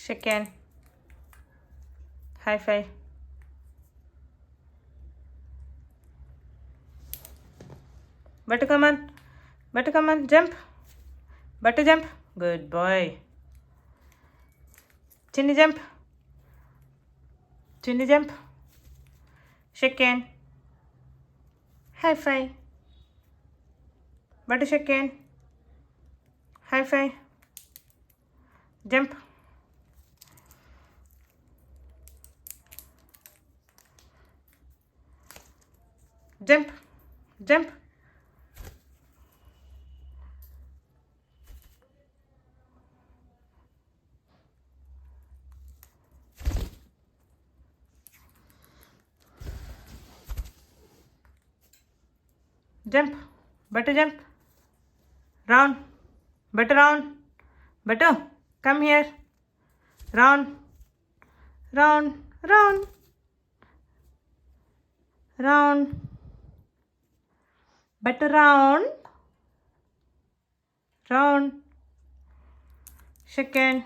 Shake hand. High five. Butter, come on. Butter, come on. Jump. Butter, jump. Good boy. Chinny, jump. Chinny, jump. Shake hand. High five. Butter, shake hand. High five. Jump. Jump. Jump. Jump. Butter, jump. Round. Butter, round. Butter, come here. Round. Round. Round. Round. Butter, round. Round. Second.